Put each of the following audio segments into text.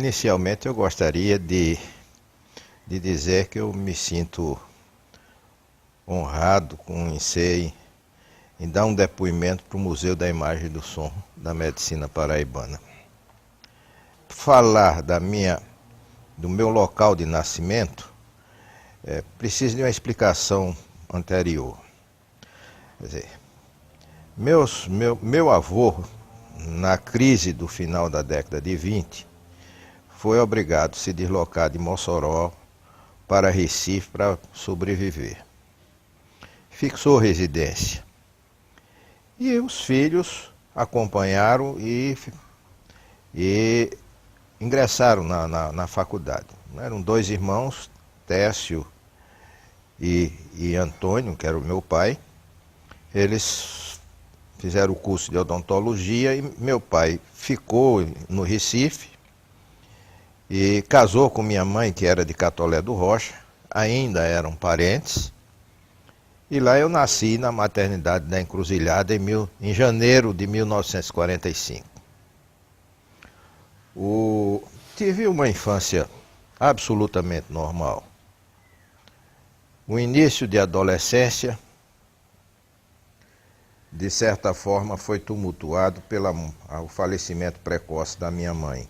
Inicialmente eu gostaria de dizer que eu me sinto honrado com o INSEE em dar um depoimento para o Museu da Imagem e do Som da Medicina Paraibana. Falar do meu local de nascimento precisa de uma explicação anterior. Quer dizer, meu avô, na crise do final da década de 20, foi obrigado a se deslocar de Mossoró para Recife para sobreviver. Fixou residência. E os filhos acompanharam e ingressaram na faculdade. Eram dois irmãos, Técio e Antônio, que era o meu pai. Eles fizeram o curso de odontologia e meu pai ficou no Recife e casou com minha mãe, que era de Catolé do Rocha, ainda eram parentes. E lá eu nasci na maternidade da Encruzilhada em janeiro de 1945. Tive uma infância absolutamente normal. O início de adolescência, de certa forma, foi tumultuado pelo falecimento precoce da minha mãe.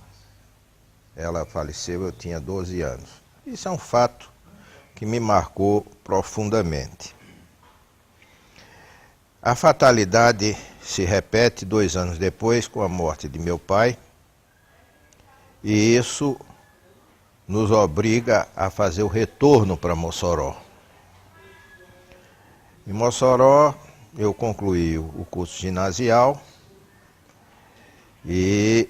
Ela faleceu, eu tinha 12 anos. Isso é um fato que me marcou profundamente. A fatalidade se repete 2 anos depois, com a morte de meu pai, e isso nos obriga a fazer o retorno para Mossoró. Em Mossoró, eu concluí o curso ginasial e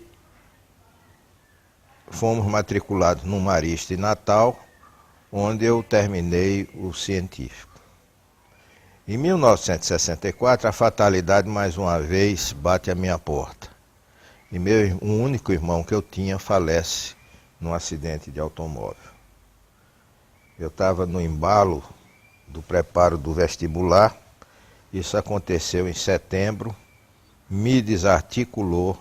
fomos matriculados no Marista em Natal, onde eu terminei o científico. Em 1964, a fatalidade mais uma vez bate à minha porta. E o único irmão que eu tinha falece num acidente de automóvel. Eu estava no embalo do preparo do vestibular. Isso aconteceu em setembro, me desarticulou.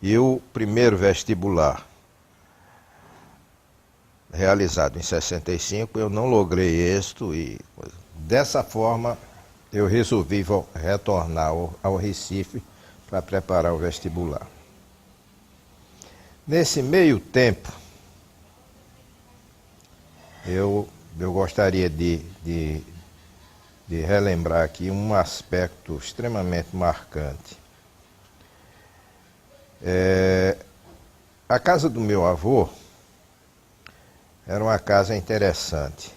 E o primeiro vestibular, realizado em 65, eu não logrei êxito e dessa forma eu resolvi retornar ao Recife para preparar o vestibular. Nesse meio tempo, eu gostaria de relembrar aqui um aspecto extremamente marcante. A casa do meu avô era uma casa interessante.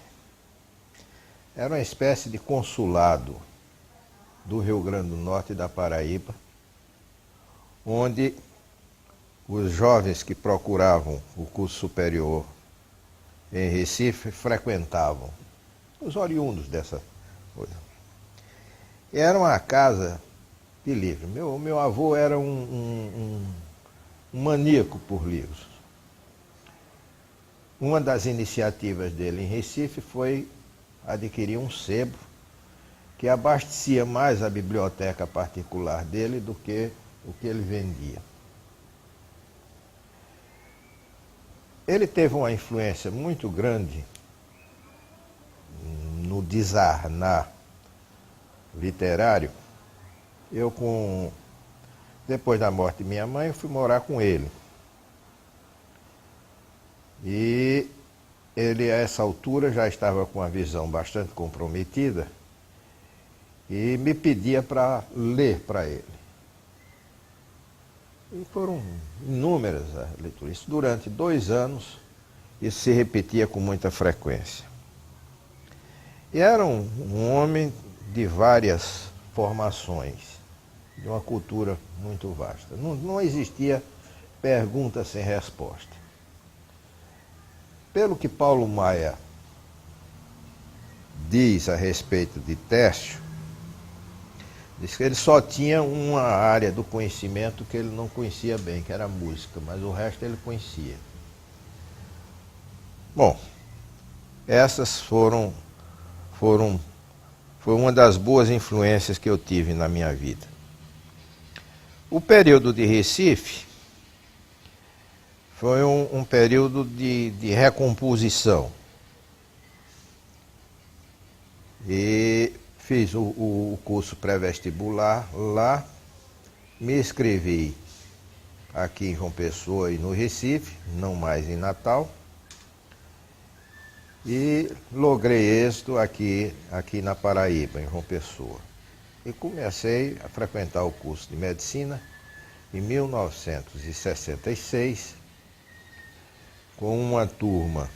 Era uma espécie de consulado do Rio Grande do Norte e da Paraíba, onde os jovens que procuravam o curso superior em Recife frequentavam, os oriundos dessa coisa. E era uma casa de livros. Meu avô era um maníaco por livros. Uma das iniciativas dele em Recife foi adquirir um sebo que abastecia mais a biblioteca particular dele do que o que ele vendia. Ele teve uma influência muito grande no desarnar literário. Depois da morte de minha mãe, eu fui morar com ele. E ele, a essa altura, já estava com a visão bastante comprometida e me pedia para ler para ele. E foram inúmeras as leituras. Isso durante 2 anos, isso se repetia com muita frequência. E era um homem de várias formações, de uma cultura muito vasta. Não existia pergunta sem resposta. Pelo que Paulo Maia diz a respeito de Técio, diz que ele só tinha uma área do conhecimento que ele não conhecia bem, que era a música, mas o resto ele conhecia. Bom, essas foi uma das boas influências que eu tive na minha vida. O período de Recife Foi um período de recomposição. E fiz o curso pré-vestibular lá, me inscrevi aqui em João Pessoa e no Recife, não mais em Natal, e logrei êxito aqui na Paraíba, em João Pessoa. E comecei a frequentar o curso de medicina em 1966, com uma turma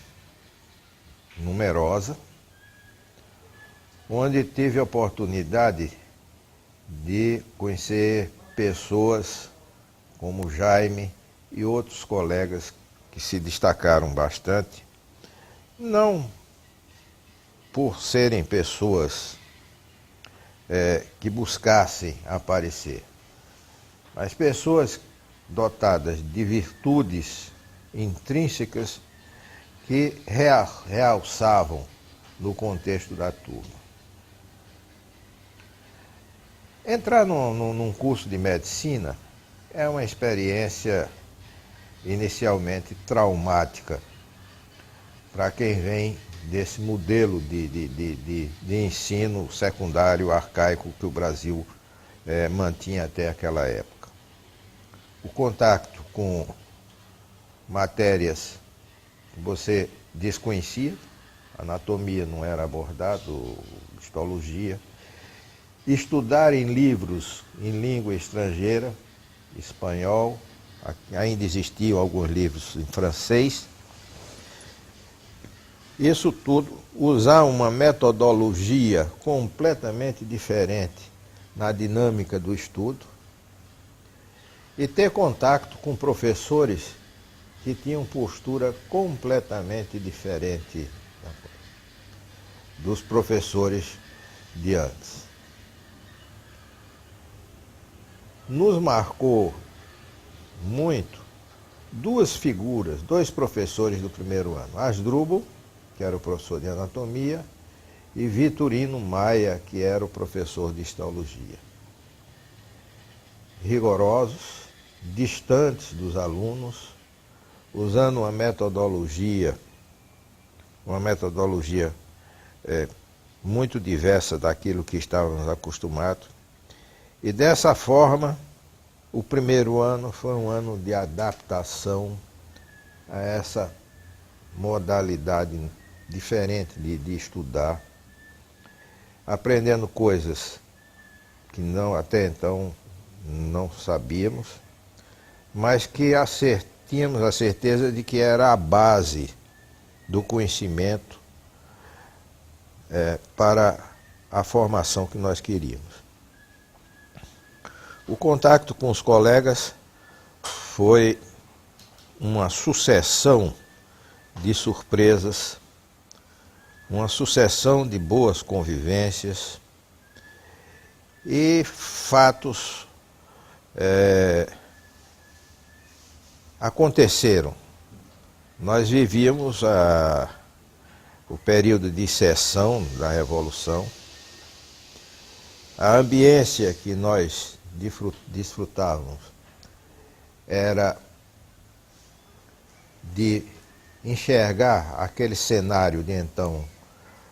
numerosa, onde tive a oportunidade de conhecer pessoas como Jaime e outros colegas que se destacaram bastante, não por serem pessoas que buscassem aparecer, mas pessoas dotadas de virtudes intrínsecas que realçavam no contexto da turma. Entrar num curso de medicina é uma experiência inicialmente traumática para quem vem desse modelo de ensino secundário arcaico que o Brasil mantinha até aquela época. O contato com matérias que você desconhecia, anatomia não era abordado, histologia, estudar em livros em língua estrangeira, espanhol, ainda existiam alguns livros em francês. Isso tudo, usar uma metodologia completamente diferente na dinâmica do estudo e ter contato com professores que tinham postura completamente diferente dos professores de antes. Nos marcou muito duas figuras, dois professores do primeiro ano, Asdrubal, que era o professor de anatomia, e Vitorino Maia, que era o professor de histologia. Rigorosos, distantes dos alunos, usando uma metodologia muito diversa daquilo que estávamos acostumados. E dessa forma, o primeiro ano foi um ano de adaptação a essa modalidade diferente de estudar, aprendendo coisas que até então não sabíamos, mas que tínhamos a certeza de que era a base do conhecimento para a formação que nós queríamos. O contato com os colegas foi uma sucessão de surpresas, uma sucessão de boas convivências e fatos aconteceram. Nós vivíamos o período de seção da Revolução. A ambiência que nós desfrutávamos era de enxergar aquele cenário de então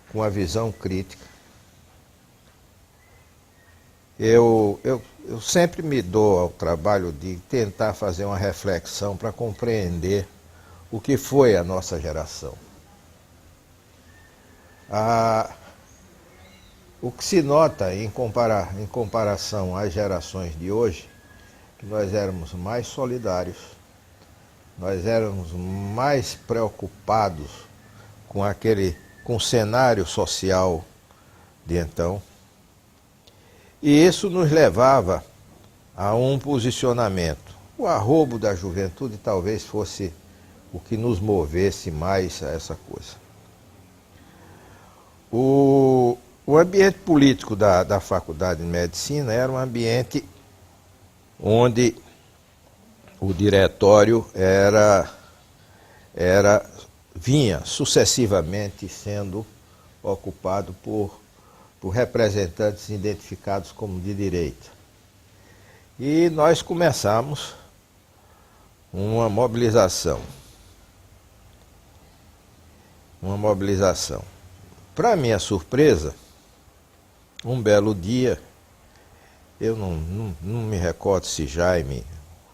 com a visão crítica. Eu sempre me dou ao trabalho de tentar fazer uma reflexão para compreender o que foi a nossa geração. O que se nota em comparação às gerações de hoje, que nós éramos mais solidários, nós éramos mais preocupados com o cenário social de então, e isso nos levava a um posicionamento. O arrobo da juventude talvez fosse o que nos movesse mais a essa coisa. O ambiente político da Faculdade de Medicina era um ambiente onde o diretório vinha sucessivamente sendo ocupado por representantes identificados como de direita. E nós começamos uma mobilização. Uma mobilização. Para minha surpresa, um belo dia, eu não me recordo se Jaime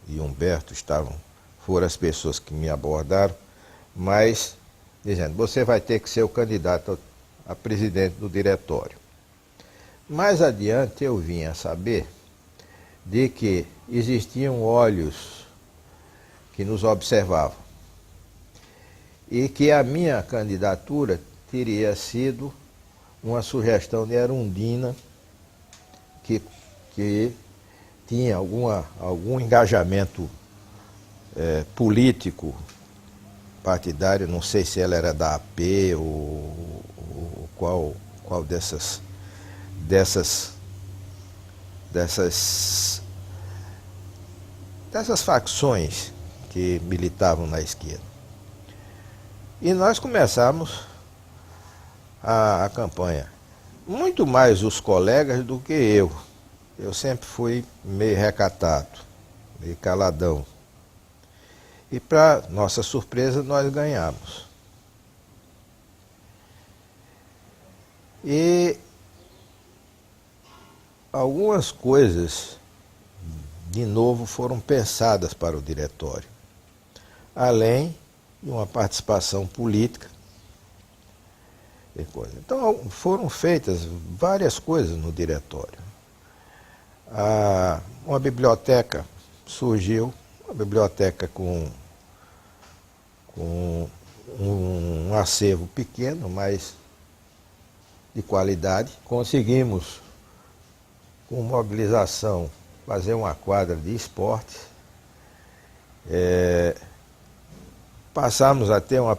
e Humberto foram as pessoas que me abordaram, mas dizendo, você vai ter que ser o candidato a presidente do diretório. Mais adiante eu vim a saber de que existiam olhos que nos observavam e que a minha candidatura teria sido uma sugestão de Erundina, que tinha algum engajamento político, partidário, não sei se ela era da AP ou qual dessas facções que militavam na esquerda. E nós começamos a campanha. Muito mais os colegas do que eu. Eu sempre fui meio recatado, meio caladão. E para nossa surpresa nós ganhamos. E algumas coisas de novo foram pensadas para o diretório, além de uma participação política e coisa. Então foram feitas várias coisas no diretório. Uma biblioteca surgiu, uma biblioteca com um acervo pequeno, mas de qualidade. Conseguimos, com mobilização, fazer uma quadra de esportes. Passamos a ter uma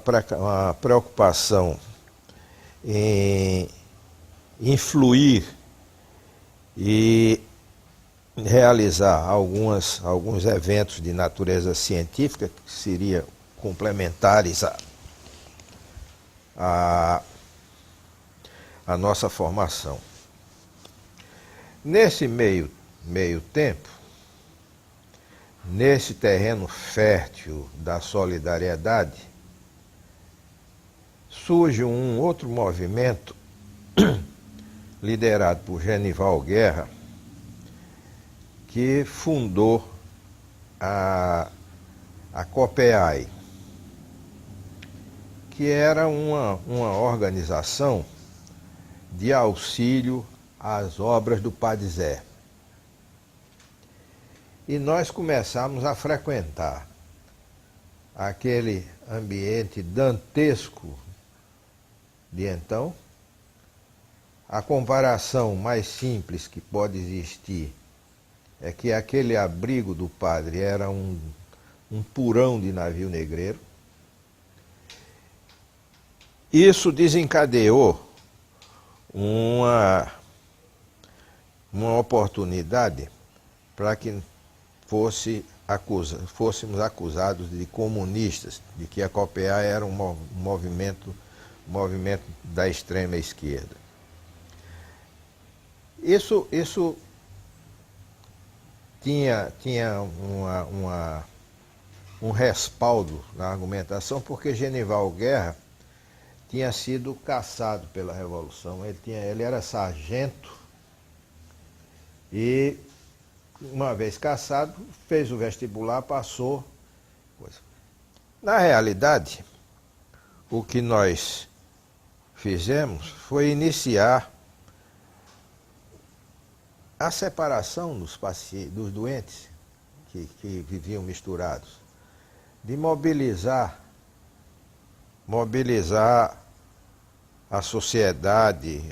preocupação em influir e realizar alguns eventos de natureza científica que seriam complementares à nossa formação. Nesse meio tempo, nesse terreno fértil da solidariedade, surge um outro movimento liderado por Genival Guerra, que fundou a COPEAI, que era uma organização de auxílio às obras do Padre Zé. E nós começamos a frequentar aquele ambiente dantesco de então. A comparação mais simples que pode existir é que aquele abrigo do padre era um porão de navio negreiro. Isso desencadeou uma oportunidade para que fôssemos acusados de comunistas, de que a COPEA era um movimento da extrema esquerda. Isso tinha um respaldo na argumentação, porque Genival Guerra tinha sido caçado pela Revolução. Ele era sargento e, uma vez caçado, fez o vestibular, passou. Na realidade, o que nós fizemos foi iniciar a separação dos doentes que viviam misturados, de mobilizar a sociedade,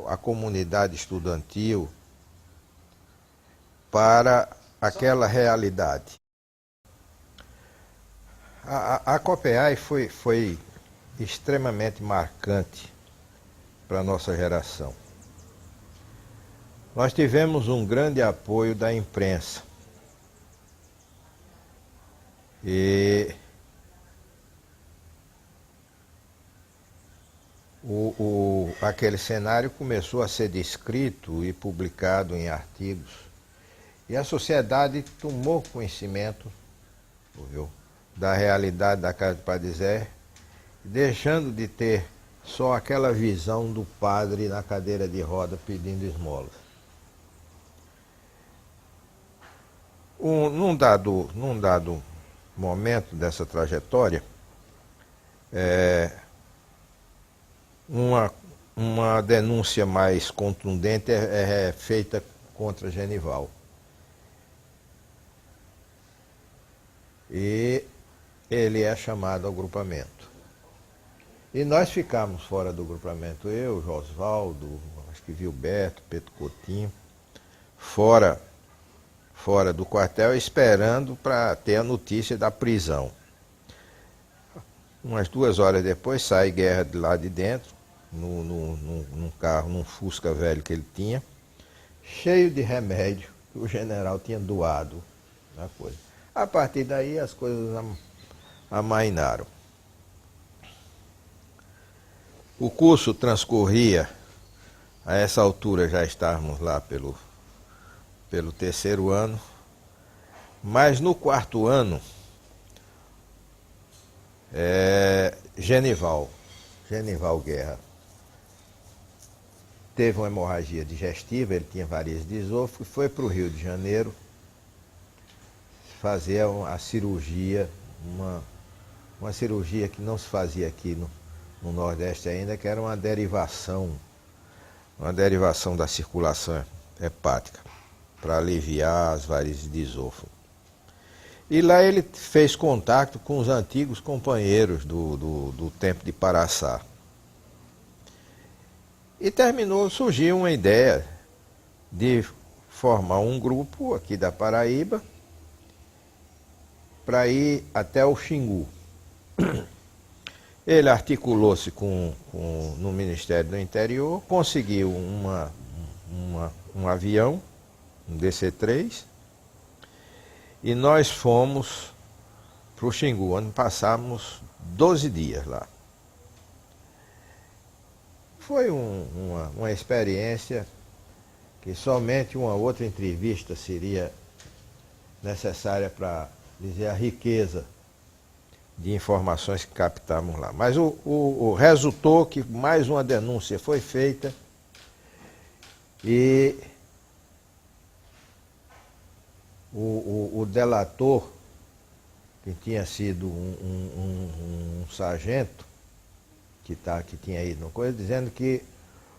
a comunidade estudantil para aquela realidade. A COPEAI foi extremamente marcante para a nossa geração. Nós tivemos um grande apoio da imprensa. E aquele cenário começou a ser descrito e publicado em artigos. E a sociedade tomou conhecimento viu? Da realidade da casa de Padre Zé, deixando de ter só aquela visão do padre na cadeira de roda pedindo esmolas. Num dado momento dessa trajetória, uma denúncia mais contundente é feita contra Genival. E ele é chamado ao grupamento. E nós ficamos fora do grupamento, eu, Josvaldo, acho que Vilberto, Pedro Coutinho, fora do quartel, esperando para ter a notícia da prisão. Umas 2 horas depois sai Guerra de lá de dentro, num carro, num Fusca velho que ele tinha, cheio de remédio que o general tinha doado na coisa. A partir daí as coisas amainaram. O curso transcorria, a essa altura já estávamos lá pelo 3º ano, mas no 4º ano, Genival Guerra teve uma hemorragia digestiva, ele tinha varizes de esôfago, foi para o Rio de Janeiro fazer a cirurgia, uma cirurgia que não se fazia aqui no Nordeste ainda, que era uma derivação da circulação hepática, para aliviar as varizes de esôfago. E lá ele fez contato com os antigos companheiros do tempo de Paraçá. E surgiu uma ideia de formar um grupo aqui da Paraíba para ir até o Xingu. Ele articulou-se no Ministério do Interior, conseguiu um avião, um DC-3, e nós fomos para o Xingu, onde passamos 12 dias lá. Foi uma experiência que somente uma outra entrevista seria necessária para dizer a riqueza de informações que captamos lá. Mas resultou que mais uma denúncia foi feita e o delator, que tinha sido um sargento, que tinha ido no coisa, dizendo que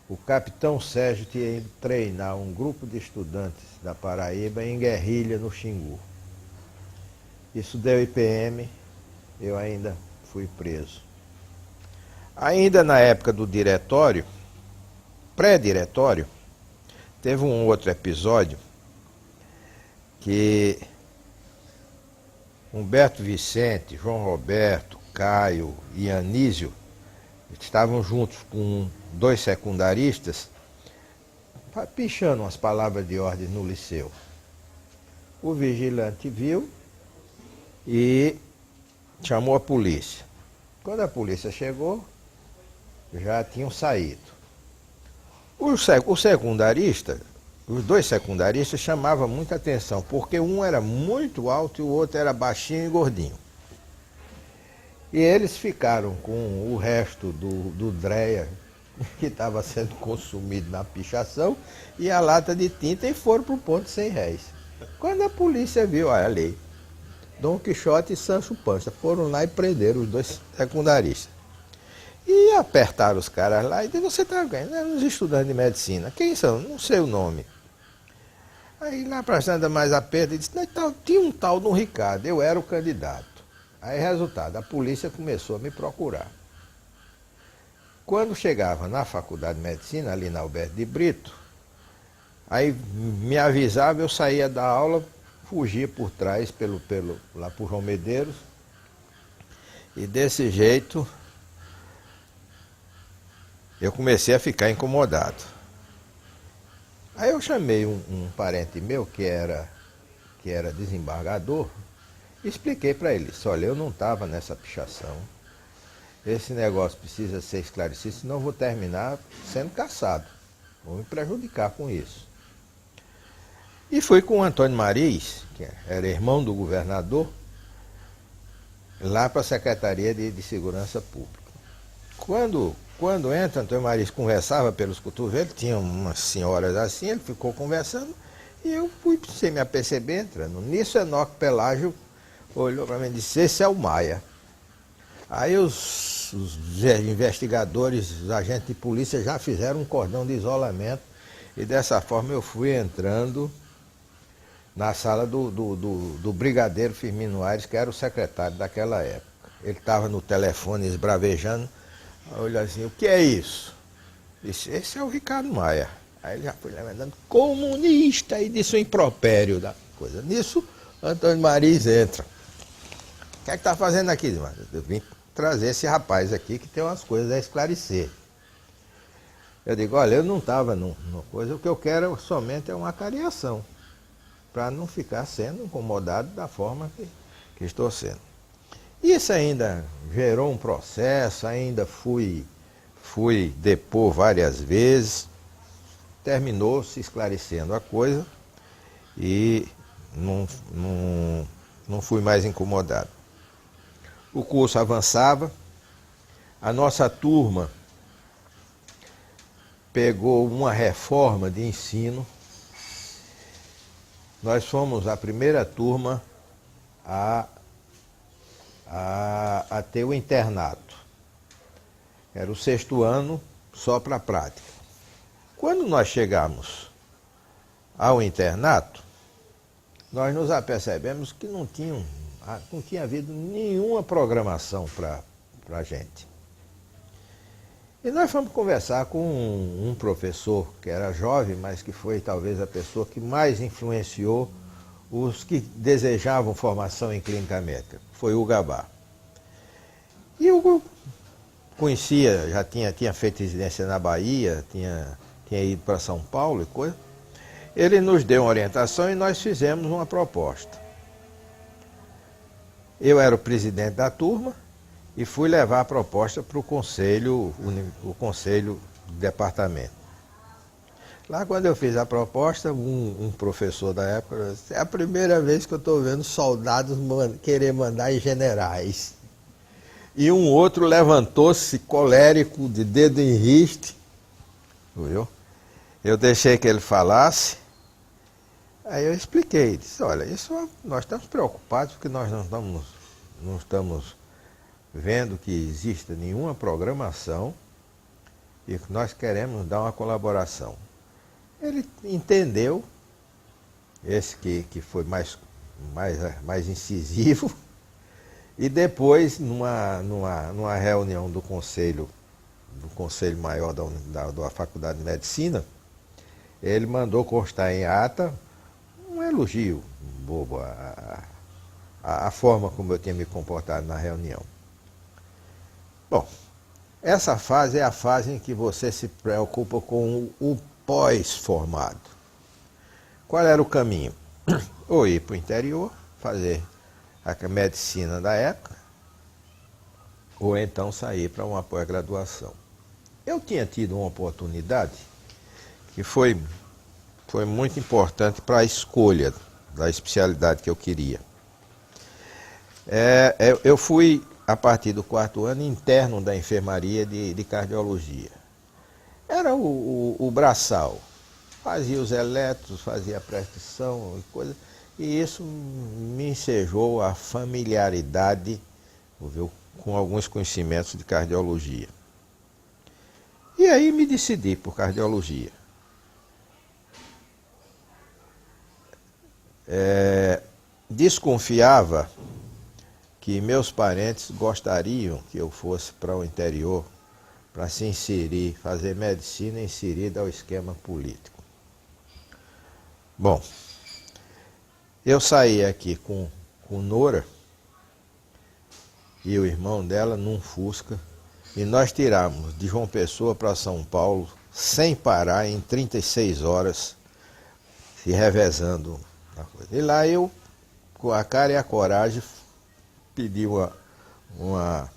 o capitão Sérgio tinha ido treinar um grupo de estudantes da Paraíba em guerrilha no Xingu. Isso deu IPM, eu ainda fui preso. Ainda na época do diretório, pré-diretório, teve um outro episódio que Humberto Vicente, João Roberto, Caio e Anísio estavam juntos com 2 secundaristas, pichando umas palavras de ordem no liceu. O vigilante viu e chamou a polícia. Quando a polícia chegou, já tinham saído. O secundarista, os 2 secundaristas chamavam muita atenção, porque um era muito alto e o outro era baixinho e gordinho. E eles ficaram com o resto do dreia que estava sendo consumido na pichação e a lata de tinta e foram para o ponto de 100 réis. Quando a polícia viu, olha ali, Dom Quixote e Sancho Panza foram lá e prenderam os 2 secundaristas. E apertaram os caras lá e disseram, você está ganhando? Eram os estudantes de medicina. Quem são? Não sei o nome. Aí lá para Santa mais aperto, ele disse, tinha um tal de um Ricardo, eu era o candidato. Aí, resultado, a polícia começou a me procurar. Quando chegava na faculdade de medicina, ali na Alberto de Brito, aí me avisava, eu saía da aula, fugia por trás, lá por João Medeiros, e desse jeito eu comecei a ficar incomodado. Aí eu chamei um parente meu, que era desembargador, e expliquei para ele, olha, eu não estava nessa pichação, esse negócio precisa ser esclarecido, senão eu vou terminar sendo caçado, vou me prejudicar com isso. E fui com o Antônio Mariz, que era irmão do governador, lá para a Secretaria de Segurança Pública. Quando entra, Antônio Maris conversava pelos cotovelos, tinha umas senhoras assim, ele ficou conversando, e eu fui sem me aperceber entrando. Nisso, Enoque Pelágio olhou para mim e disse: esse é o Maia. Aí os investigadores, os agentes de polícia já fizeram um cordão de isolamento, e dessa forma eu fui entrando na sala do brigadeiro Firmino Aires, que era o secretário daquela época. Ele estava no telefone esbravejando, olhou assim: o que é isso? Disse: esse é o Ricardo Maia. Aí ele já foi levantando: comunista, e disse o impropério da coisa. Nisso, Antônio Maris entra. O que é que está fazendo aqui, irmão? Eu vim trazer esse rapaz aqui que tem umas coisas a esclarecer. Eu digo: olha, eu não estava numa coisa, o que eu quero somente é uma cariação, para não ficar sendo incomodado da forma que estou sendo. Isso ainda gerou um processo, ainda fui depor várias vezes, terminou se esclarecendo a coisa e não fui mais incomodado. O curso avançava, a nossa turma pegou uma reforma de ensino. Nós fomos a primeira turma a ter o internato. Era o 6º ano só para a prática. Quando nós chegamos ao internato, nós nos apercebemos que não tinha havido nenhuma programação para a gente. E nós fomos conversar com um professor que era jovem, mas que foi talvez a pessoa que mais influenciou os que desejavam formação em clínica médica. Foi o Gabá. E eu conhecia, já tinha feito residência na Bahia, tinha ido para São Paulo e coisa. Ele nos deu uma orientação e nós fizemos uma proposta. Eu era o presidente da turma e fui levar a proposta para o conselho do departamento. Lá, quando eu fiz a proposta, um professor da época disse: é a primeira vez que eu estou vendo soldados querer mandar em generais. E um outro levantou-se colérico, de dedo em riste, viu? Eu deixei que ele falasse, aí eu expliquei, disse: olha, nós estamos preocupados porque nós não estamos vendo que exista nenhuma programação e que nós queremos dar uma colaboração. Ele entendeu, esse que foi mais incisivo, e depois, numa reunião do Conselho Maior da Faculdade de Medicina, ele mandou constar em ata um elogio bobo a forma como eu tinha me comportado na reunião. Bom, essa fase é a fase em que você se preocupa com o pós-formado. Qual era o caminho? Ou ir para o interior, fazer a medicina da época, ou então sair para uma pós-graduação. Eu tinha tido uma oportunidade que foi muito importante para a escolha da especialidade que eu queria. Eu fui, a partir do 4º ano, interno da enfermaria de cardiologia. Era o braçal. Fazia os eletros, fazia a prescrição e coisa, e isso me ensejou a familiaridade, com alguns conhecimentos de cardiologia. E aí me decidi por cardiologia. Desconfiava que meus parentes gostariam que eu fosse para o interior para se inserir, fazer medicina inserida ao esquema político. Bom, eu saí aqui com Nora e o irmão dela num Fusca, e nós tiramos de João Pessoa para São Paulo sem parar em 36 horas, se revezando na coisa. E lá eu, com a cara e a coragem, pedi uma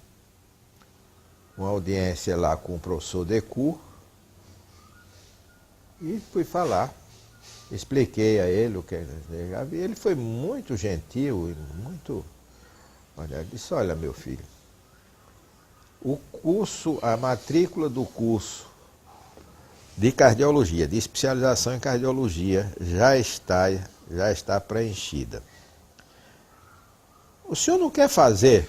audiência lá com o professor Decour e fui falar. Expliquei a ele o que eu já vi. Ele foi muito gentil e Olha, ele disse, olha meu filho, o curso, a matrícula do curso de cardiologia, de especialização em cardiologia, já está preenchida. O senhor não quer fazer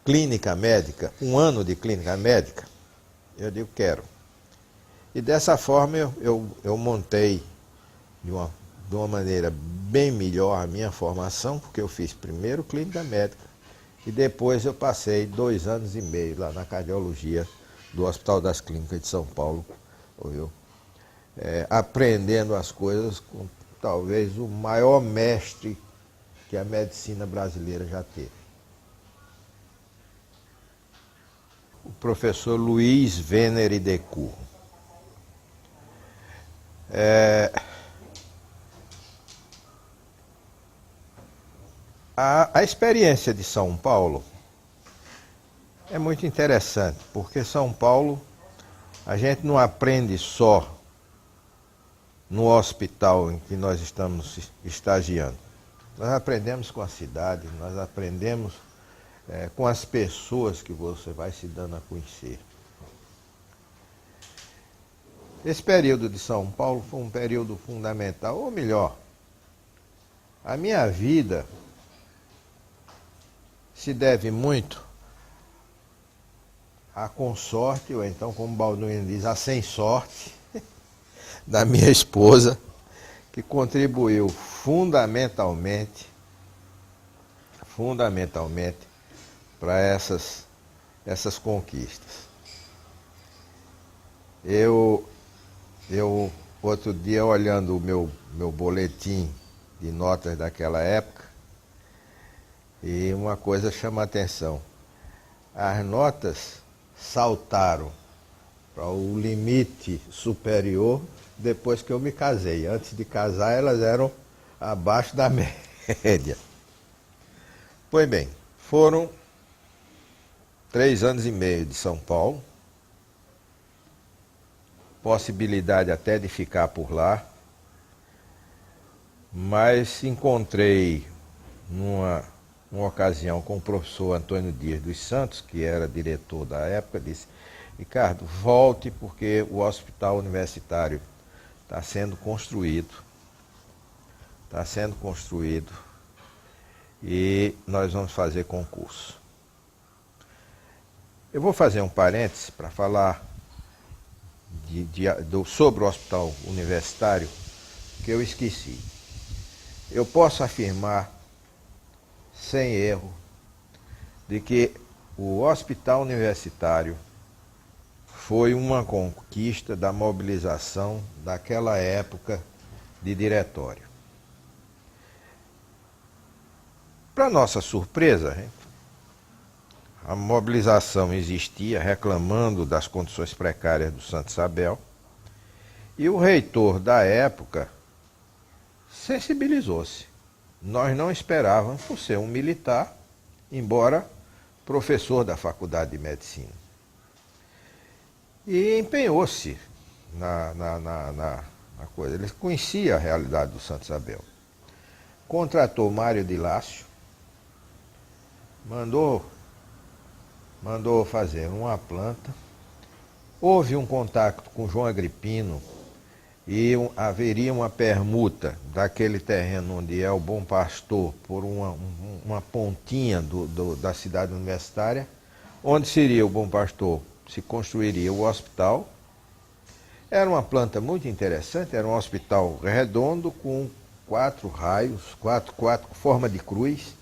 clínica médica, um ano de clínica médica? Eu digo, quero. E dessa forma eu montei de uma maneira bem melhor a minha formação, porque eu fiz primeiro clínica médica e depois eu passei 2 anos e meio lá na cardiologia do Hospital das Clínicas de São Paulo, aprendendo as coisas com talvez o maior mestre que a medicina brasileira já teve. O professor Luiz Venere Decour. A experiência de São Paulo é muito interessante, porque São Paulo a gente não aprende só no hospital em que nós estamos estagiando. Nós aprendemos com a cidade, nós aprendemos com as pessoas que você vai se dando a conhecer. Esse período de São Paulo foi um período fundamental, ou melhor, a minha vida se deve muito à consorte, ou então, como Balduino diz, à sem sorte, da minha esposa, que contribuiu fundamentalmente para essas conquistas. Eu, outro dia, olhando o meu boletim de notas daquela época, e uma coisa chama a atenção. As notas saltaram para o limite superior depois que eu me casei. Antes de casar, elas eram abaixo da média. Pois bem, foram 3 anos e meio de São Paulo, possibilidade até de ficar por lá, mas encontrei numa ocasião com o professor Antônio Dias dos Santos, que era diretor da época, disse, Ricardo, volte porque o hospital universitário está sendo construído e nós vamos fazer concurso. Eu vou fazer um parêntese para falar sobre o hospital universitário que eu esqueci. Eu posso afirmar sem erro de que o hospital universitário foi uma conquista da mobilização daquela época de diretório. Para nossa surpresa, a mobilização existia reclamando das condições precárias do Santa Isabel e o reitor da época sensibilizou-se. Nós não esperávamos, por ser um militar, embora professor da Faculdade de Medicina. E empenhou-se na coisa. Ele conhecia a realidade do Santa Isabel. Contratou Mário de Lácio, mandou fazer uma planta, houve um contato com João Agripino e haveria uma permuta daquele terreno onde é o Bom Pastor por uma pontinha da cidade universitária, onde seria o Bom Pastor, se construiria o hospital. Era uma planta muito interessante, era um hospital redondo com 4 raios, forma de cruz,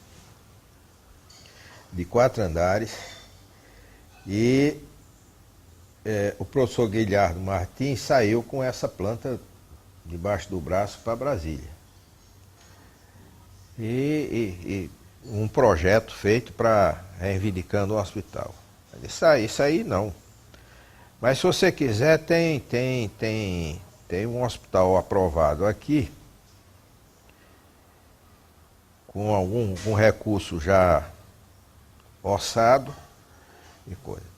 de 4 andares, e o professor Guilherme Martins saiu com essa planta debaixo do braço para Brasília. E um projeto feito para reivindicando o hospital. Isso aí não. Mas se você quiser, tem um hospital aprovado aqui, com algum recurso já orçado e coisa.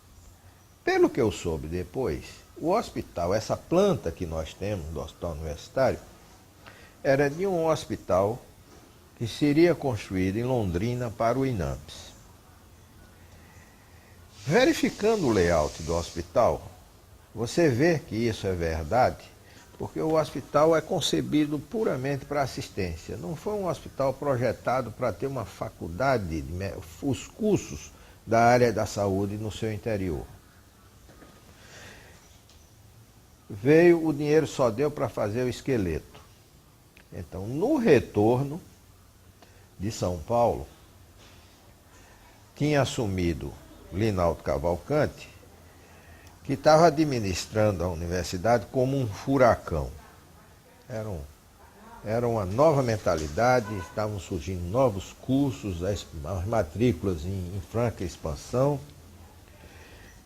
Pelo que eu soube depois, o hospital, essa planta que nós temos do hospital universitário, era de um hospital que seria construída em Londrina para o INAMPS. Verificando o layout do hospital, você vê que isso é verdade, porque o hospital é concebido puramente para assistência. Não foi um hospital projetado para ter uma faculdade, os cursos da área da saúde no seu interior. O dinheiro só deu para fazer o esqueleto. Então, no retorno de São Paulo, tinha assumido Linaldo Cavalcante, que estava administrando a universidade como um furacão. Era uma nova mentalidade, estavam surgindo novos cursos, as matrículas em franca expansão.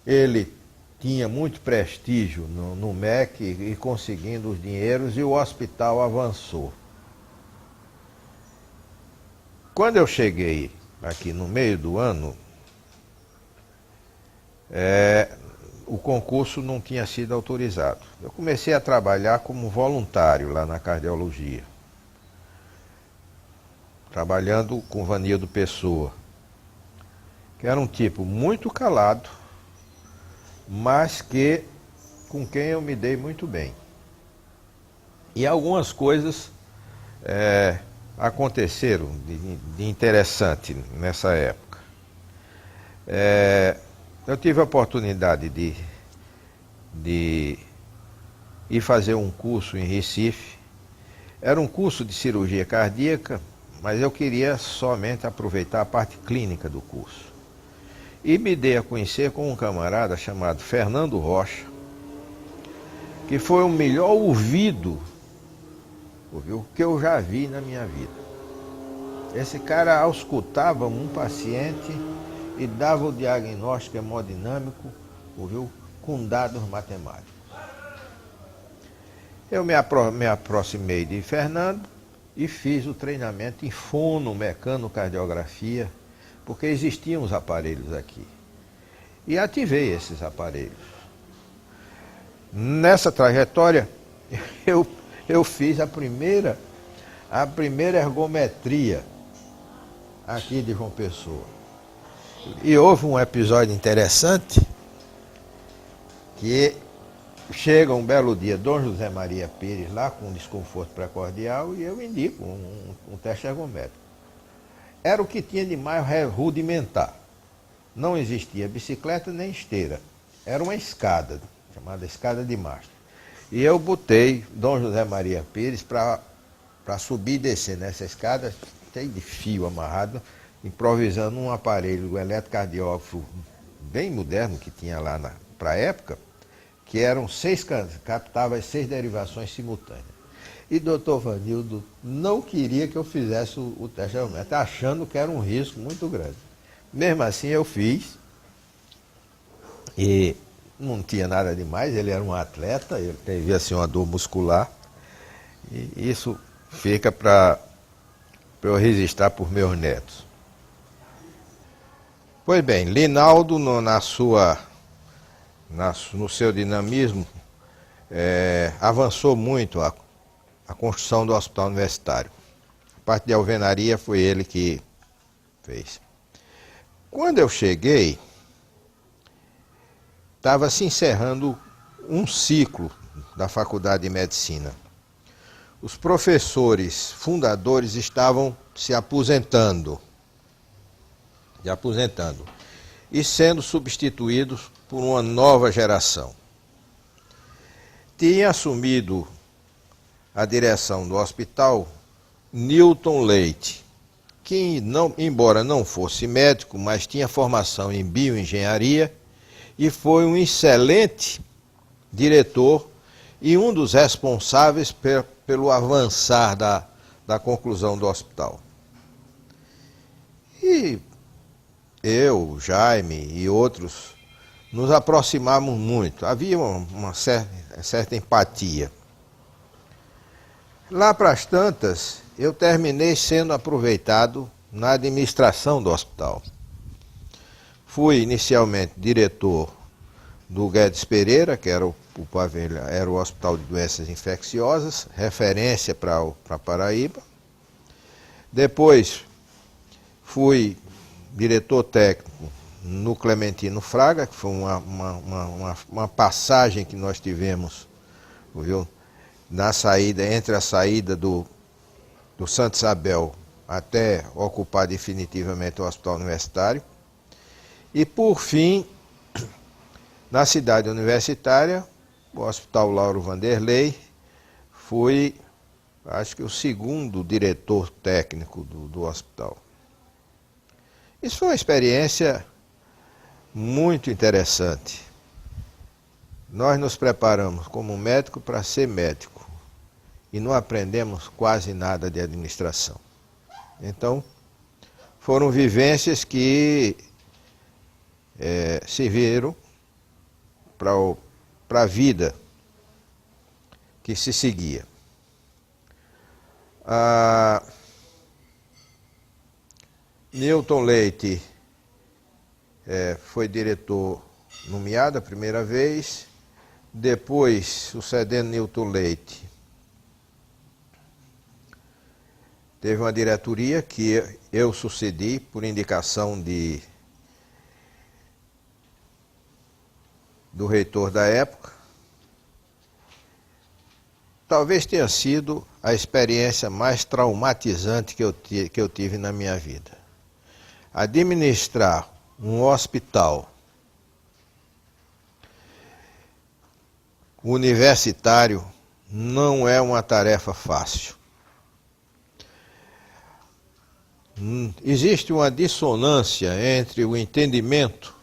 Ele tinha muito prestígio no MEC e conseguindo os dinheiros, e o hospital avançou. Quando eu cheguei aqui no meio do ano, o concurso não tinha sido autorizado. Eu comecei a trabalhar como voluntário lá na cardiologia, trabalhando com Vanildo Pessoa, que era um tipo muito calado, mas com quem eu me dei muito bem. E algumas coisas aconteceram de interessante nessa época. Eu tive a oportunidade de ir fazer um curso em Recife. Era um curso de cirurgia cardíaca, mas eu queria somente aproveitar a parte clínica do curso. E me dei a conhecer com um camarada chamado Fernando Rocha, que foi o melhor ouvido que eu já vi na minha vida. Esse cara auscultava um paciente e dava o diagnóstico hemodinâmico, com dados matemáticos. Eu me aproximei de Fernando e fiz o treinamento em fonomecanocardiografia, porque existiam os aparelhos aqui. E ativei esses aparelhos. Nessa trajetória, eu fiz a primeira ergometria aqui de João Pessoa. E houve um episódio interessante, que chega um belo dia Dom José Maria Pires lá com um desconforto precordial e eu indico um teste ergométrico. Era o que tinha de mais rudimentar. Não existia bicicleta nem esteira. Era uma escada, chamada escada de mastro. E eu botei Dom José Maria Pires para subir e descer nessa escada, cheio de fio amarrado, improvisando um aparelho eletrocardiógrafo bem moderno que tinha lá para a época, que captava as 6 derivações simultâneas. E doutor Vanildo não queria que eu fizesse o teste ergométrico, achando que era um risco muito grande. Mesmo assim eu fiz, e não tinha nada demais, ele era um atleta, ele teve assim uma dor muscular, e isso fica para eu registrar por meus netos. Pois bem, Linaldo, no seu dinamismo, avançou muito a construção do hospital universitário. A parte de alvenaria foi ele que fez. Quando eu cheguei, estava se encerrando um ciclo da Faculdade de Medicina. Os professores fundadores estavam se aposentando e sendo substituídos por uma nova geração. Tinha assumido a direção do hospital Newton Leite, que, embora não fosse médico, mas tinha formação em bioengenharia e foi um excelente diretor e um dos responsáveis pelo avançar da conclusão do hospital. E eu, Jaime e outros nos aproximamos muito. Havia uma certa empatia. Lá para as tantas, eu terminei sendo aproveitado na administração do hospital. Fui inicialmente diretor do Guedes Pereira, que era o Hospital de Doenças Infecciosas, referência para Paraíba. Depois fui diretor técnico no Clementino Fraga, que foi uma passagem que nós tivemos, viu, na saída, entre a saída do Santa Isabel até ocupar definitivamente o Hospital Universitário. E por fim, na cidade universitária, o Hospital Lauro Vanderlei, fui, acho que o segundo diretor técnico do hospital. Isso foi uma experiência muito interessante. Nós nos preparamos como médico para ser médico e não aprendemos quase nada de administração. Então, foram vivências que serviram para a vida que se seguia. Newton Leite foi diretor nomeado a primeira vez, depois, sucedendo Newton Leite, teve uma diretoria que eu sucedi por indicação do reitor da época. Talvez tenha sido a experiência mais traumatizante que eu tive na minha vida. Administrar um hospital universitário não é uma tarefa fácil. Existe uma dissonância entre o entendimento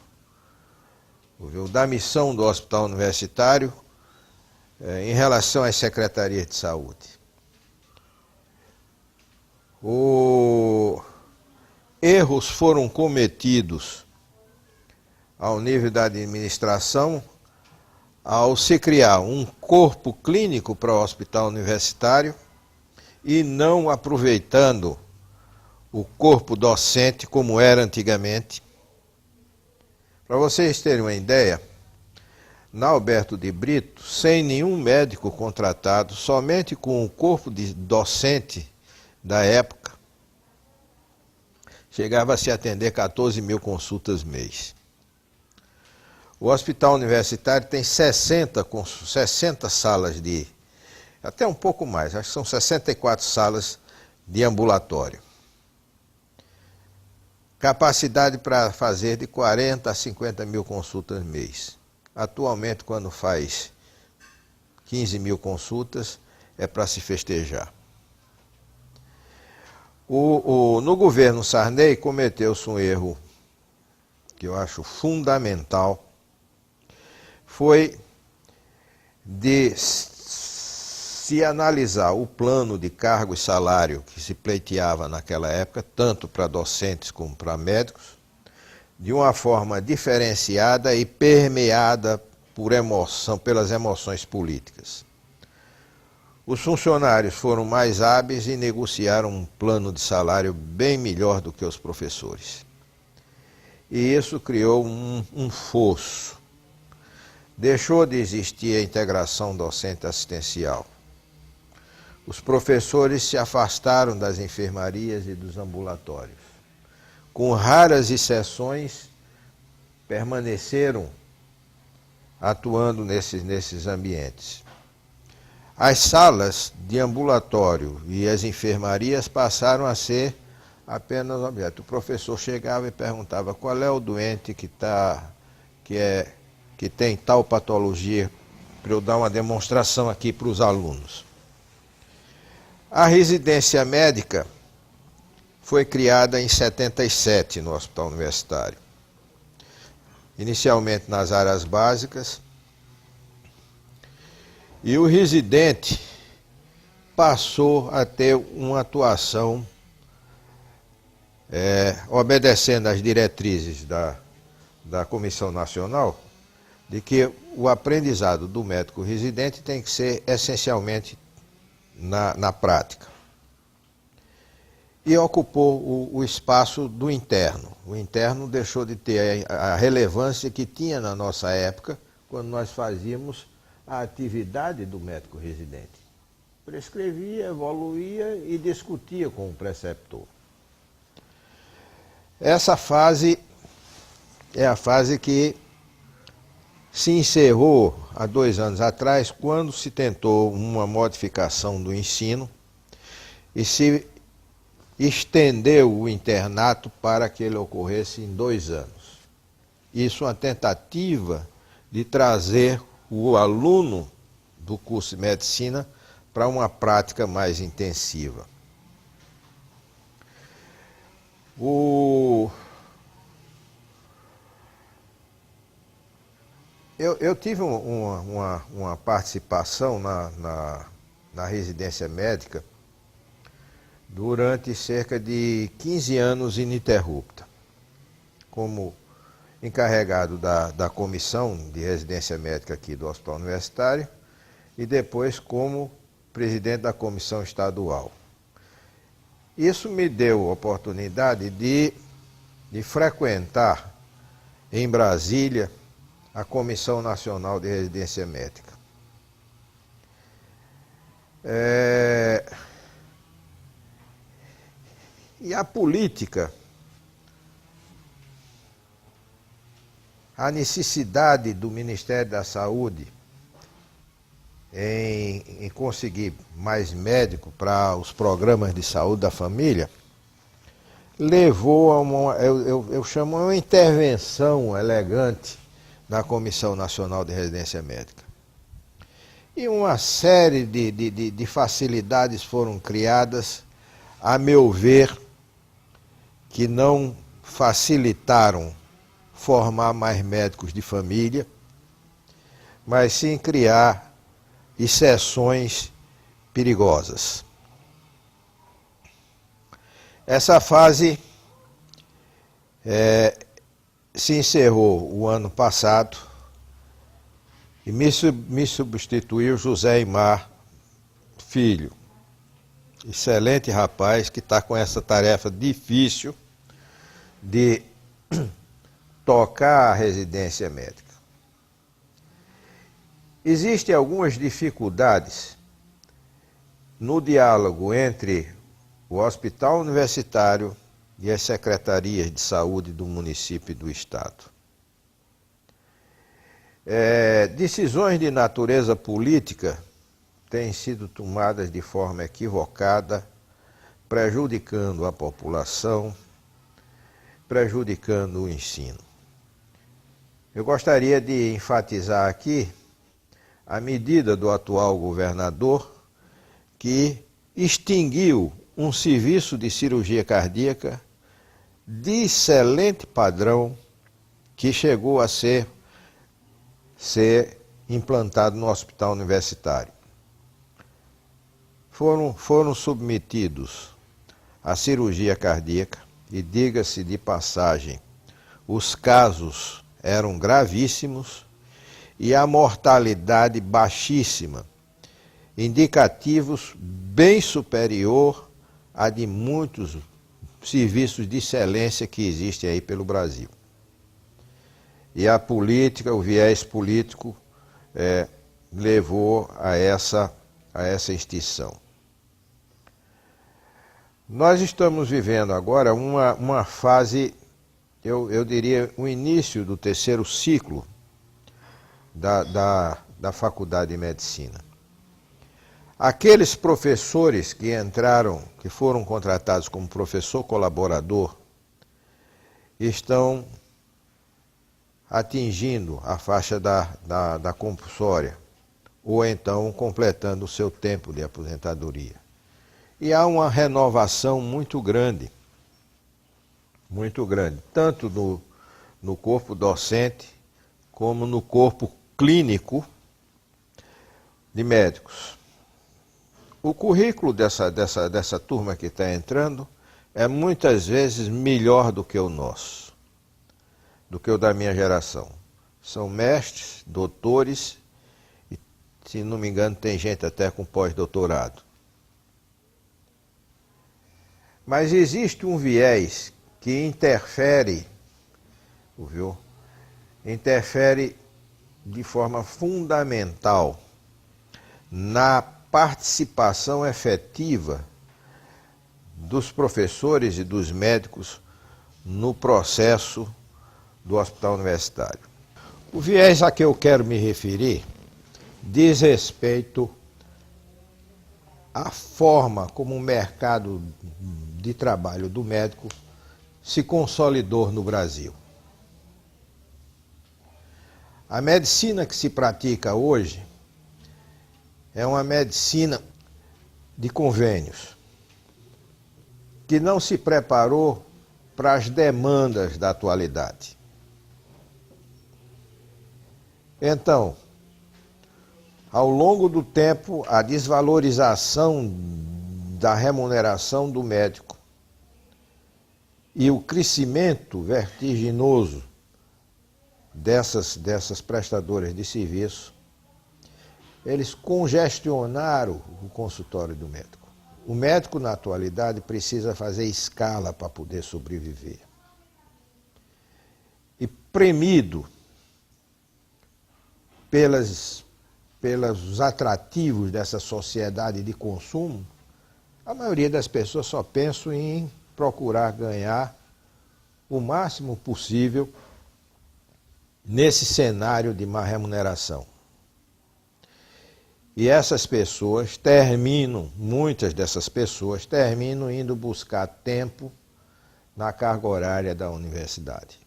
da missão do hospital universitário em relação às secretarias de saúde. Erros foram cometidos ao nível da administração ao se criar um corpo clínico para o hospital universitário e não aproveitando o corpo docente como era antigamente. Para vocês terem uma ideia, na Alberto de Brito, sem nenhum médico contratado, somente com o corpo de docente da época, chegava a se atender 14 mil consultas mês. O hospital universitário tem 60 salas até um pouco mais, acho que são 64 salas de ambulatório. Capacidade para fazer de 40 a 50 mil consultas mês. Atualmente, quando faz 15 mil consultas, é para se festejar. No governo Sarney, cometeu-se um erro que eu acho fundamental, foi de se analisar o plano de cargo e salário que se pleiteava naquela época, tanto para docentes como para médicos, de uma forma diferenciada e permeada pelas emoções políticas. Os funcionários foram mais hábeis e negociaram um plano de salário bem melhor do que os professores. E isso criou um fosso. Deixou de existir a integração docente-assistencial. Os professores se afastaram das enfermarias e dos ambulatórios. Com raras exceções, permaneceram atuando nesses ambientes. As salas de ambulatório e as enfermarias passaram a ser apenas objeto. O professor chegava e perguntava qual é o doente que tem tal patologia, para eu dar uma demonstração aqui para os alunos. A residência médica foi criada em 77 no Hospital Universitário. Inicialmente nas áreas básicas. E o residente passou a ter uma atuação obedecendo às diretrizes da Comissão Nacional, de que o aprendizado do médico residente tem que ser essencialmente na prática. E ocupou o espaço do interno. O interno deixou de ter a relevância que tinha na nossa época, quando nós fazíamos a atividade do médico residente. prescrevia, evoluía e discutia com o preceptor. Essa fase é a fase que se encerrou há 2 anos atrás, quando se tentou uma modificação do ensino e se estendeu o internato para que ele ocorresse em 2 anos. Isso é uma tentativa de trazer o aluno do curso de medicina para uma prática mais intensiva. Eu tive uma participação na residência médica durante cerca de 15 anos ininterrupta, como encarregado da comissão de residência médica aqui do Hospital Universitário e depois como presidente da comissão estadual. Isso me deu a oportunidade de frequentar em Brasília a Comissão Nacional de Residência Médica. E a política, a necessidade do Ministério da Saúde em conseguir mais médicos para os programas de saúde da família, levou a eu chamo uma intervenção elegante na Comissão Nacional de Residência Médica. E uma série de facilidades foram criadas, a meu ver, que não facilitaram formar mais médicos de família, mas sim criar exceções perigosas. Essa fase se encerrou o ano passado e me substituiu José Aimar Filho, excelente rapaz que está com essa tarefa difícil de tocar a residência médica. Existem algumas dificuldades no diálogo entre o Hospital Universitário e as secretarias de saúde do município e do estado. Decisões de natureza política têm sido tomadas de forma equivocada, prejudicando a população, prejudicando o ensino. Eu gostaria de enfatizar aqui a medida do atual governador que extinguiu um serviço de cirurgia cardíaca de excelente padrão que chegou a ser implantado no Hospital Universitário. Foram submetidos à cirurgia cardíaca e, diga-se de passagem, os casos eram gravíssimos e a mortalidade baixíssima, indicativos bem superior a de muitos serviços de excelência que existem aí pelo Brasil. E a política, o viés político, levou a essa extinção. Nós estamos vivendo agora uma fase, eu diria, o início do 3º ciclo da Faculdade de Medicina. Aqueles professores que entraram, que foram contratados como professor colaborador, estão atingindo a faixa da compulsória, ou então completando o seu tempo de aposentadoria. E há uma renovação muito grande, tanto no corpo docente, como no corpo clínico de médicos. O currículo dessa turma que está entrando é muitas vezes melhor do que o nosso, do que o da minha geração. São mestres, doutores, e, se não me engano, tem gente até com pós-doutorado. Mas existe um viés que interfere de forma fundamental na participação efetiva dos professores e dos médicos no processo do hospital universitário. O viés a que eu quero me referir diz respeito à forma como o mercado de trabalho do médico se consolidou no Brasil. A medicina que se pratica hoje é uma medicina de convênios, que não se preparou para as demandas da atualidade. Então, ao longo do tempo, a desvalorização da remuneração do médico e o crescimento vertiginoso dessas prestadoras de serviço, eles congestionaram o consultório do médico. O médico, na atualidade, precisa fazer escala para poder sobreviver. E premido pelos atrativos dessa sociedade de consumo, a maioria das pessoas só pensam em procurar ganhar o máximo possível nesse cenário de má remuneração. E essas pessoas muitas dessas pessoas terminam indo buscar tempo na carga horária da universidade.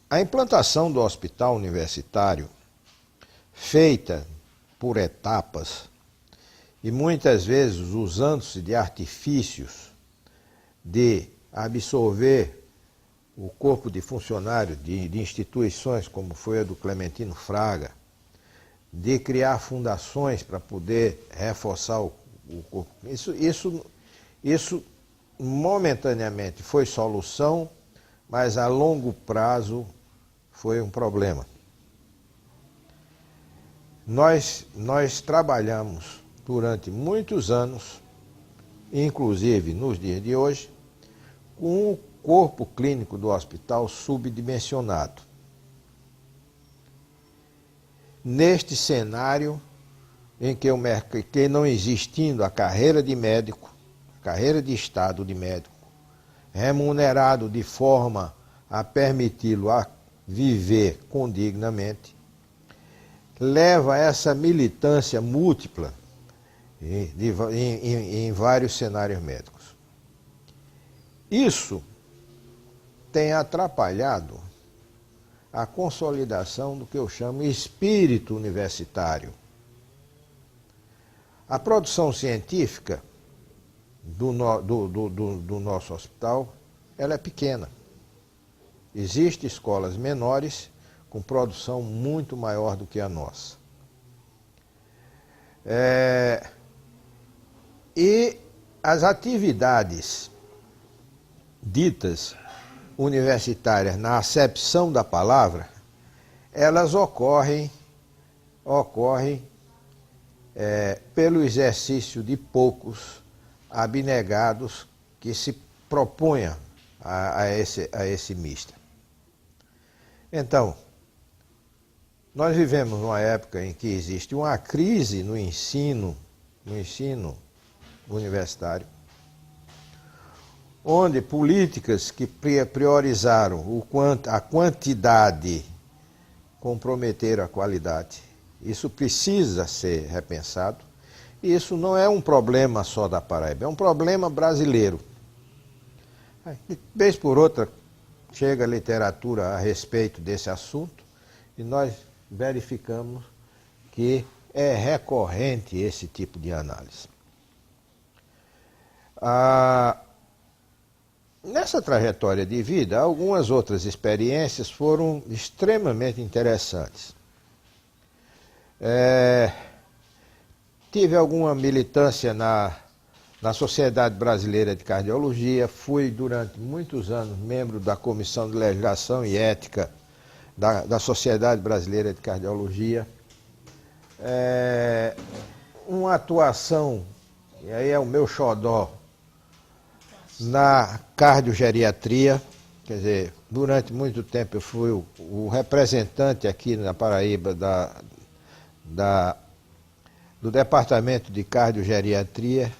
A implantação do hospital universitário, feita por etapas e muitas vezes usando-se de artifícios de absorver o corpo de funcionários de instituições como foi a do Clementino Fraga, de criar fundações para poder reforçar o corpo. Isso momentaneamente foi solução, mas a longo prazo foi um problema. Nós trabalhamos durante muitos anos, inclusive nos dias de hoje, com o corpo clínico do hospital subdimensionado. Neste cenário em que não existindo a carreira de médico, carreira de estado de médico, remunerado de forma a permiti-lo a viver condignamente, leva a essa militância múltipla em vários cenários médicos. Isso tem atrapalhado a consolidação do que eu chamo de espírito universitário. A produção científica do nosso hospital, ela é pequena. Existem escolas menores com produção muito maior do que a nossa. E as atividades ditas universitárias, na acepção da palavra, elas ocorrem pelo exercício de poucos abnegados que se proponham a esse misto. Então, nós vivemos numa época em que existe uma crise no ensino universitário, onde políticas que priorizaram a quantidade comprometeram a qualidade. Isso precisa ser repensado. E isso não é um problema só da Paraíba, é um problema brasileiro. De vez por outra, chega literatura a respeito desse assunto e nós verificamos que é recorrente esse tipo de análise. Nessa trajetória de vida, algumas outras experiências foram extremamente interessantes. Tive alguma militância na Sociedade Brasileira de Cardiologia, fui durante muitos anos membro da Comissão de Legislação e Ética da Sociedade Brasileira de Cardiologia. Uma atuação, e aí é o meu xodó, na cardiogeriatria, quer dizer, durante muito tempo eu fui o representante aqui na Paraíba do Departamento de Cardiogeriatria,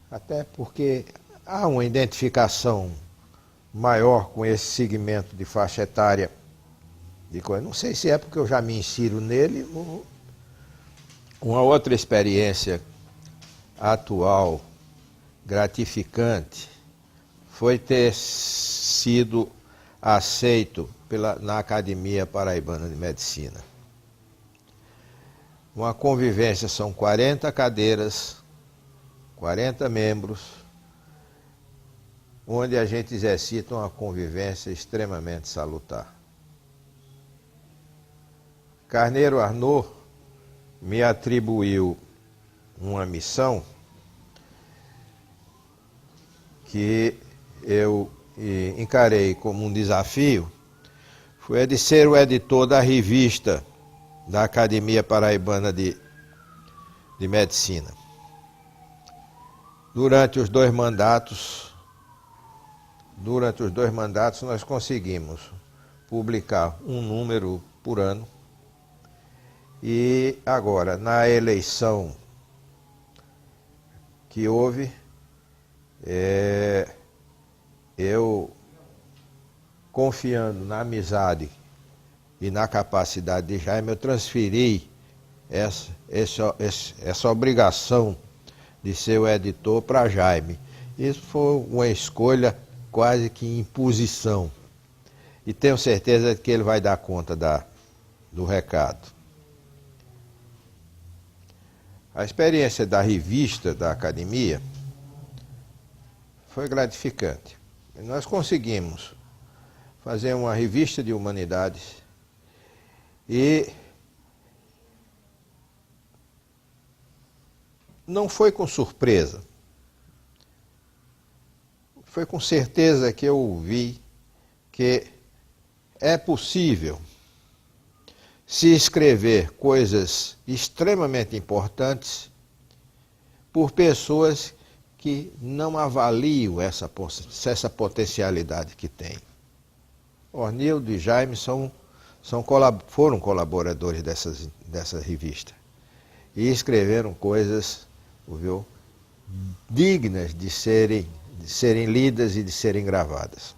até porque há uma identificação maior com esse segmento de faixa etária de coisa. Não sei se é porque eu já me insiro nele. Uma outra experiência atual, gratificante, foi ter sido aceito na Academia Paraibana de Medicina. Uma convivência, são 40 cadeiras, 40 membros, onde a gente exercita uma convivência extremamente salutar. Carneiro Arnaud me atribuiu uma missão que eu encarei como um desafio, foi a de ser o editor da revista da Academia Paraibana de Medicina. Durante os dois mandatos nós conseguimos publicar um número por ano. E agora, na eleição que houve, eu, confiando na amizade e na capacidade de Jaime, eu transferi essa obrigação de ser o editor para Jaime. Isso foi uma escolha quase que imposição. E tenho certeza de que ele vai dar conta do recado. A experiência da revista da academia foi gratificante. Nós conseguimos fazer uma revista de humanidades e não foi com surpresa. Foi com certeza que eu vi que é possível se escrever coisas extremamente importantes por pessoas que não avaliam essa potencialidade que tem. Ornildo e Jaime foram colaboradores dessa revista e escreveram coisas, viu, dignas de serem lidas e de serem gravadas.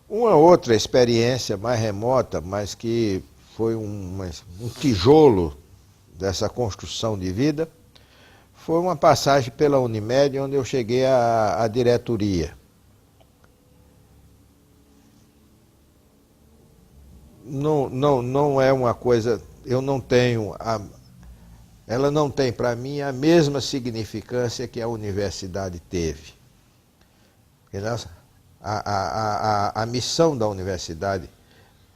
Uma outra experiência mais remota, mas que foi um tijolo dessa construção de vida, foi uma passagem pela Unimed, onde eu cheguei à diretoria. Não é uma coisa, ela não tem para mim a mesma significância que a universidade teve. A missão da universidade,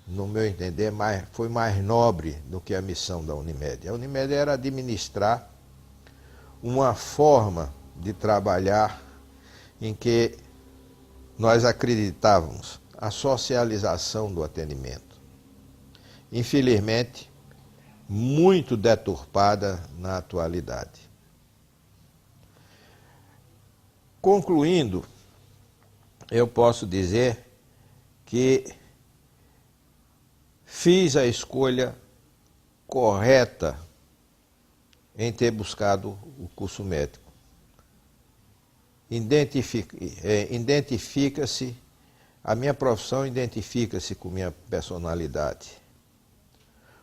no meu entender, foi mais nobre do que a missão da Unimed. A Unimed era administrar uma forma de trabalhar em que nós acreditávamos a socialização do atendimento. Infelizmente, muito deturpada na atualidade. Concluindo, eu posso dizer que fiz a escolha correta em ter buscado o curso médico. Identifica-se, a minha profissão identifica-se com minha personalidade.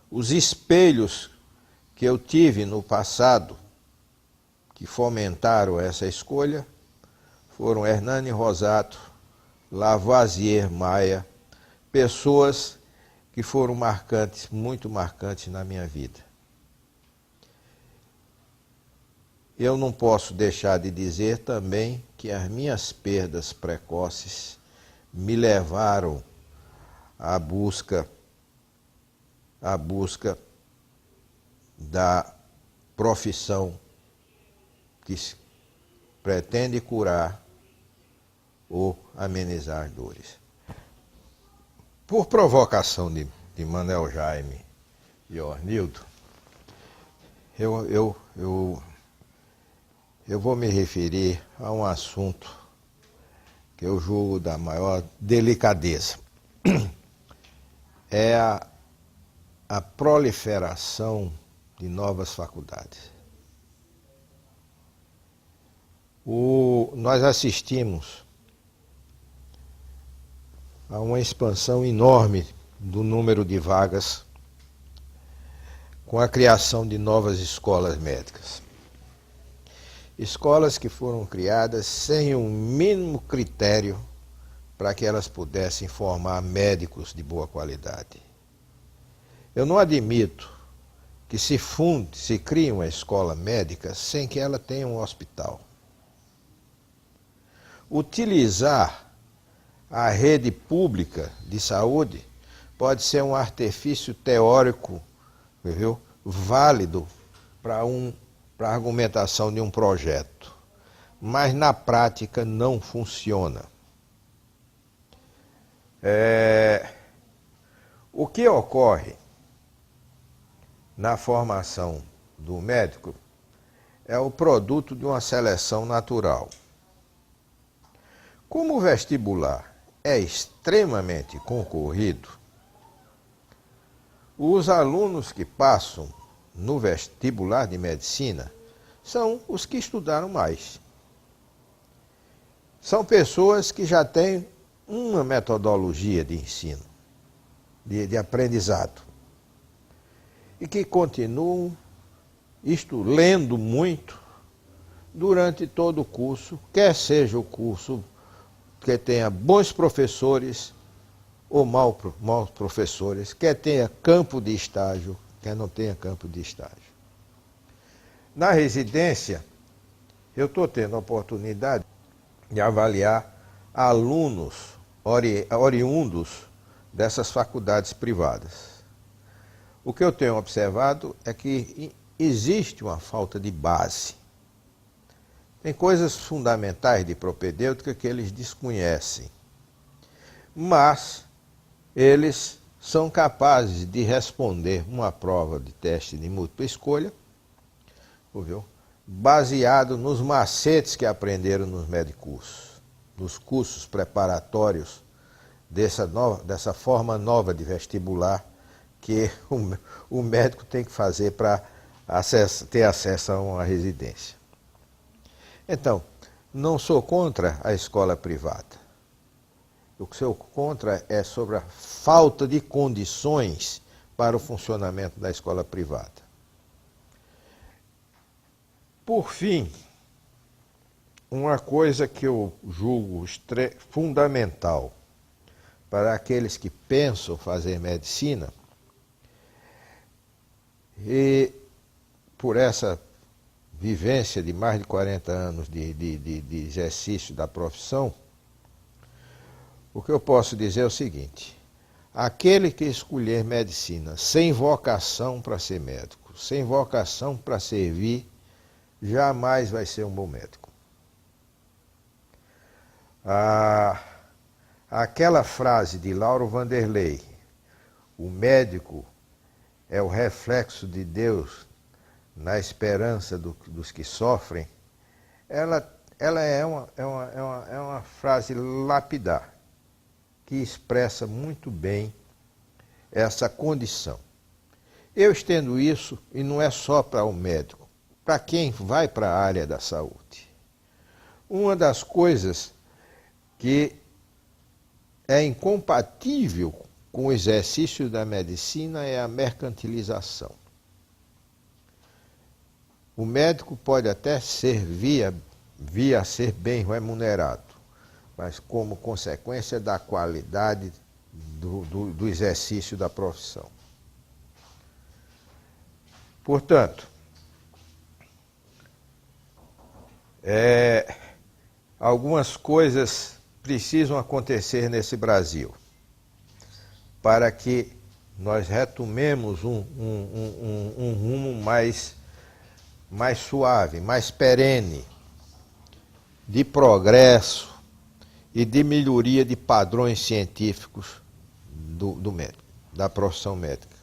Os espelhos que eu tive no passado, que fomentaram essa escolha, foram Hernani Rosato, Lavoisier Maia, pessoas que foram marcantes, muito marcantes na minha vida. Eu não posso deixar de dizer também que as minhas perdas precoces me levaram à busca da profissão que pretende curar ou amenizar dores. Por provocação de Manuel Jaime e Ornildo, eu vou me referir a um assunto que eu julgo da maior delicadeza, é a proliferação de novas faculdades. Nós assistimos a uma expansão enorme do número de vagas com a criação de novas escolas médicas. Escolas que foram criadas sem o mínimo critério para que elas pudessem formar médicos de boa qualidade. Eu não admito que se crie uma escola médica sem que ela tenha um hospital. Utilizar a rede pública de saúde pode ser um artifício teórico, viu, válido para a argumentação de um projeto, mas na prática não funciona. O que ocorre na formação do médico é o produto de uma seleção natural. Como o vestibular é extremamente concorrido, os alunos que passam no vestibular de medicina são os que estudaram mais. São pessoas que já têm uma metodologia de ensino, de aprendizado, e que continuam lendo muito durante todo o curso, quer seja o curso que tenha bons professores ou maus professores, quer tenha campo de estágio, quer não tenha campo de estágio. Na residência, eu estou tendo a oportunidade de avaliar alunos oriundos dessas faculdades privadas. O que eu tenho observado é que existe uma falta de base. Tem coisas fundamentais de propedêutica que eles desconhecem, mas eles são capazes de responder uma prova de teste de múltipla escolha, viu? Baseado nos macetes que aprenderam nos medicursos, nos cursos preparatórios dessa forma nova de vestibular que o médico tem que fazer para ter acesso a uma residência. Então, não sou contra a escola privada. O que sou contra é sobre a falta de condições para o funcionamento da escola privada. Por fim, uma coisa que eu julgo fundamental para aqueles que pensam fazer medicina, e por essa vivência de mais de 40 anos de exercício da profissão, o que eu posso dizer é o seguinte: aquele que escolher medicina sem vocação para ser médico, sem vocação para servir, jamais vai ser um bom médico. Aquela frase de Lauro Vanderlei, o médico é o reflexo de Deus na esperança dos que sofrem, ela é uma frase lapidar, que expressa muito bem essa condição. Eu estendo isso, e não é só para o médico, para quem vai para a área da saúde. Uma das coisas que é incompatível com o exercício da medicina é a mercantilização. O médico pode até vir a ser bem remunerado, mas como consequência da qualidade do exercício da profissão. Portanto, algumas coisas precisam acontecer nesse Brasil para que nós retomemos um rumo mais suave, mais perene, de progresso e de melhoria de padrões científicos do médico, da profissão médica.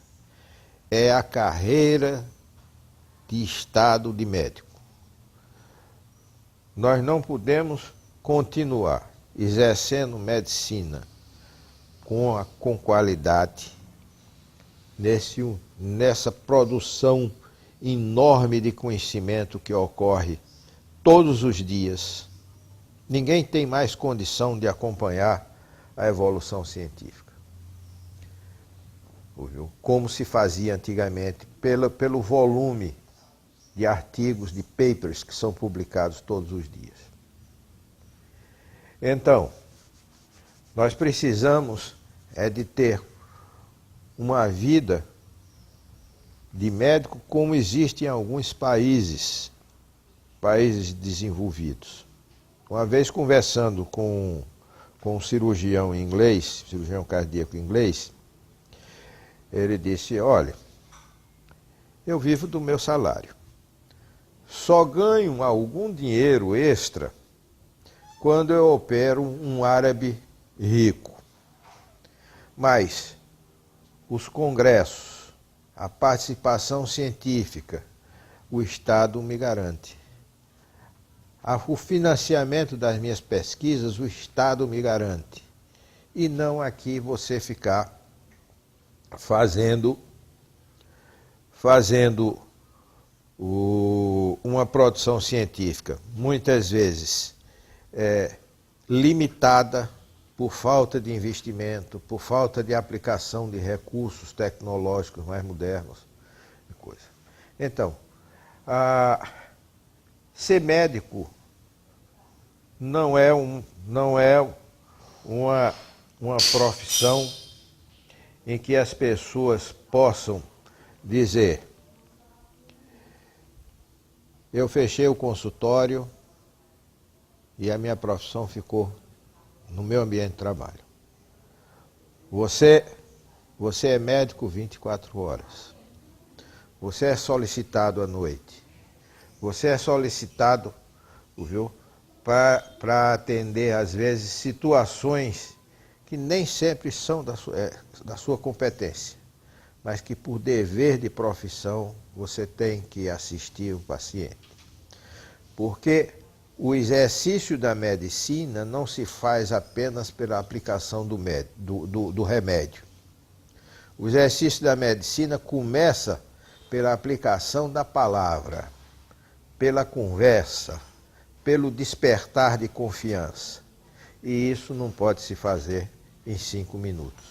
É a carreira de estado de médico. Nós não podemos continuar exercendo medicina com qualidade, nessa produção enorme de conhecimento que ocorre todos os dias. Ninguém tem mais condição de acompanhar a evolução científica, como se fazia antigamente, pelo volume de artigos, de papers que são publicados todos os dias. Então, nós precisamos de ter uma vida de médico como existe em alguns países desenvolvidos. Uma vez conversando com um cirurgião inglês, cirurgião cardíaco inglês, ele disse: olha, eu vivo do meu salário. Só ganho algum dinheiro extra quando eu opero um árabe rico. Mas os congressos, a participação científica, o Estado me garante. O financiamento das minhas pesquisas, o Estado me garante. E não aqui você ficar fazendo uma produção científica, muitas vezes limitada por falta de investimento, por falta de aplicação de recursos tecnológicos mais modernos. Então, ser médico não é uma profissão em que as pessoas possam dizer: eu fechei o consultório e a minha profissão ficou no meu ambiente de trabalho. Você é médico 24 horas. Você é solicitado à noite. Você é solicitado, para atender, às vezes, situações que nem sempre são da sua competência, mas que por dever de profissão você tem que assistir o paciente. Porque o exercício da medicina não se faz apenas pela aplicação do remédio. O exercício da medicina começa pela aplicação da palavra, pela conversa, pelo despertar de confiança. E isso não pode se fazer em 5 minutos.